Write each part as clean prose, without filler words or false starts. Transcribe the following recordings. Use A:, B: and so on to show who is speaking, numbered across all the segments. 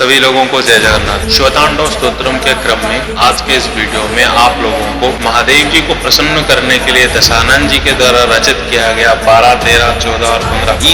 A: सभी लोगों को जय जगन्नाथ। शिवतांडव स्तोत्रम के क्रम में आज के इस वीडियो में आप लोगों को महादेव जी को प्रसन्न करने के लिए दशानन जी के द्वारा रचित किया गया 12, 13, 14 और 15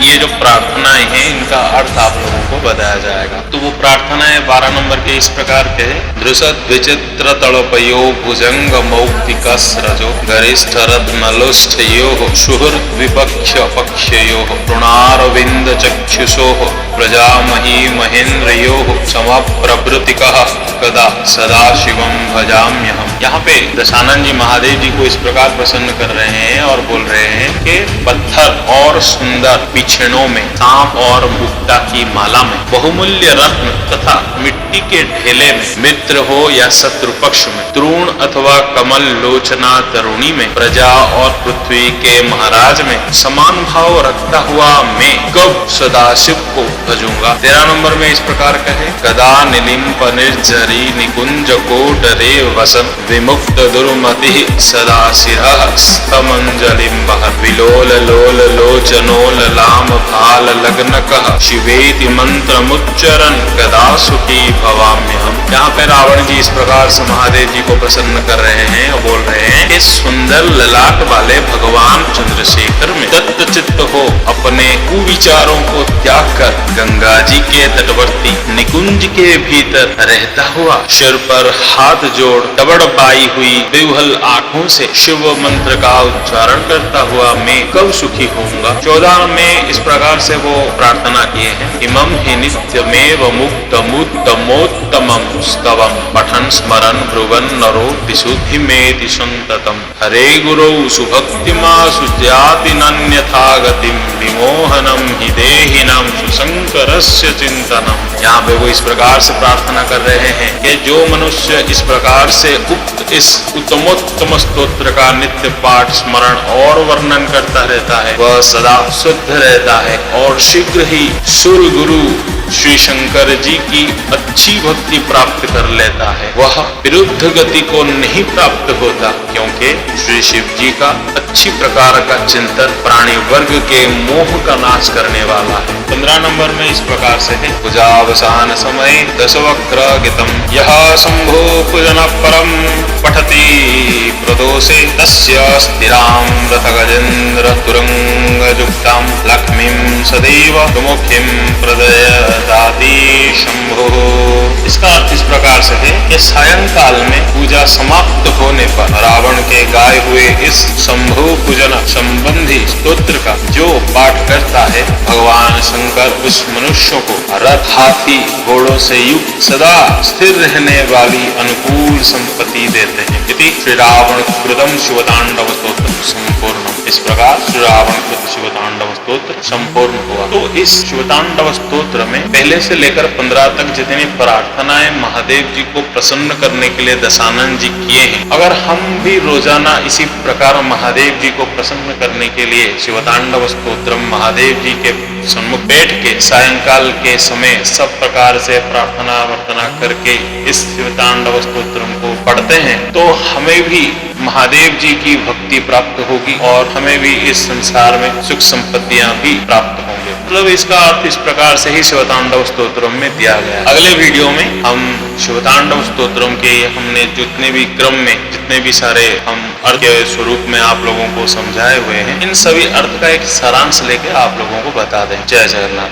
A: ये जो प्रार्थनाएं हैं इनका अर्थ आप लोगों को बताया जाएगा। तो वो प्रार्थनाएं 12 नंबर के इस प्रकार के हैं। धृषद विचित्र तड़पयो भुजंग मौक्तिकस्रजो गरिष्ठ रत्नलुष्ठयो सुहृद विपक्ष पक्षयो तृणारविंद चक्षुषो प्रजामही महेन्द्रयो समप्रभृतिकः कदा सदा शिवम भजाम्यहम्। यहाँ पे दशानन जी महादेव जी को इस प्रकार प्रसन्न कर रहे हैं और बोल रहे हैं कि पत्थर और सुंदर बिछड़ों में, सांप और मुक्ता की माला में, बहुमूल्य रत्न तथा मिट्टी के ढेले में, मित्र हो या शत्रु पक्ष में, तृण अथवा कमल लोचना तरुणी में, प्रजा और पृथ्वी के महाराज में समान भाव रखता हुआ मैं कब सदाशिव को भजूंगा। 13 नंबर में इस प्रकार कहे, कदा निलिम्प निर्जरी निकुंज को डरे वसन विमुक्त दुर्मति सदा शिरः स्तमंजलिम बहर विलोल लोल लोचनोल लाम भाल लग्नकः शिवेति मंत्र मुच्चरन कदा सुखी भवाम्यहम्। यहाँ पे रावण जी इस प्रकार से महादेव जी को प्रसन्न कर रहे हैं और बोल रहे हैं कि सुंदर ललाट वाले भगवान चंद्रशेखर में दत्त चित्त हो अपने कुविचारों को त्याग कर गंगा जी के तटवर्ती निकुंज के भीतर रहता हुआ सिर पर हाथ जोड़ तबड़बाई हुई विह्वल आंखों से शिव मंत्र का उच्चारण करता हुआ मैं कब सुखी होऊंगा। 14 में इस प्रकार से वो प्रार्थना किए हैं, इमं हि नित्यमेव मुक्तमुत्तमोत्तमं स्तवं पठन् स्मरन् ब्रुवन् नरो विशुद्धिमेति संततम् हरे गुरौ सुभक्तिमा सुजाति नन्यथा गतिं विमोहनं हि देहिनां सुशंकरस्य चिंतनम्। यहाँ पे वो इस प्रकार से प्रार्थना कर रहे हैं कि जो मनुष्य इस प्रकार से इस उत्तमोत्तम स्तोत्र का नित्य पाठ स्मरण और वर्णन करता रहता है वह सदा शुद्ध रहता है और शीघ्र ही सुर गुरु श्री शंकर जी की अच्छी भक्ति प्राप्त कर लेता है। वह विरुद्ध गति को नहीं प्राप्त होता क्योंकि श्री शिव जी का अच्छी प्रकार का चिंतन प्राणी वर्ग के मोह का नाश करने वाला है। 15 नंबर में इस प्रकार से है, पूजावसान समय दशवक्र गीतम यह शंभो पूजन परम पठति प्रदोषे तस्य स्थिराम रथ गजेन्द्र तुरंग जुक्ताम लक्ष्मीं सदैव सुमुखीं प्रदयति शंभो। इसका अर्थ इस प्रकार से है कि सायंकाल में पूजा समाप्त होने पर रावण के गाए हुए इस शंभो पूजन संबंधी स्तोत्र का जो पाठ करता है भगवान शंकर उस मनुष्यों को रथ हाथी घोड़ों से युक्त सदा स्थिर रहने वाली अनुकूल संपत्ति देते हैं। यदि श्री रावण कृतम शिवतांडव स्तोत्र संपूर्ण। इस प्रकार श्री रावण कृत शिवतांडव स्तोत्र संपूर्ण हुआ। तो इस शिवतांडव स्तोत्र में पहले से लेकर 15 तक जितनी प्रार्थनाएं महादेव जी को प्रसन्न करने के लिए दशानन जी किए हैं, अगर हम भी रोजाना इसी प्रकार महादेव जी को प्रसन्न करने के लिए शिवतांडव स्तोत्र महादेव जी के सम्मुख बैठ के सायंकाल के समय सब प्रकार से प्रार्थना वर्तना करके इस शिवतांडव स्तोत्र को पढ़ते हैं तो हमें भी महादेव जी की भक्ति प्राप्त होगी और हमें भी इस संसार में सुख संपत्तियां भी प्राप्त होंगे। मतलब इसका अर्थ इस प्रकार से ही शिवतांडव स्तोत्रम में दिया गया है। अगले वीडियो में हम शिवतांडव स्तोत्रम के हमने जितने भी क्रम में जितने भी सारे हम अर्थ के स्वरूप में आप लोगों को समझाए हुए हैं इन सभी अर्थ का एक सारांश लेके आप लोगों को बता दें। जय जगन्नाथ।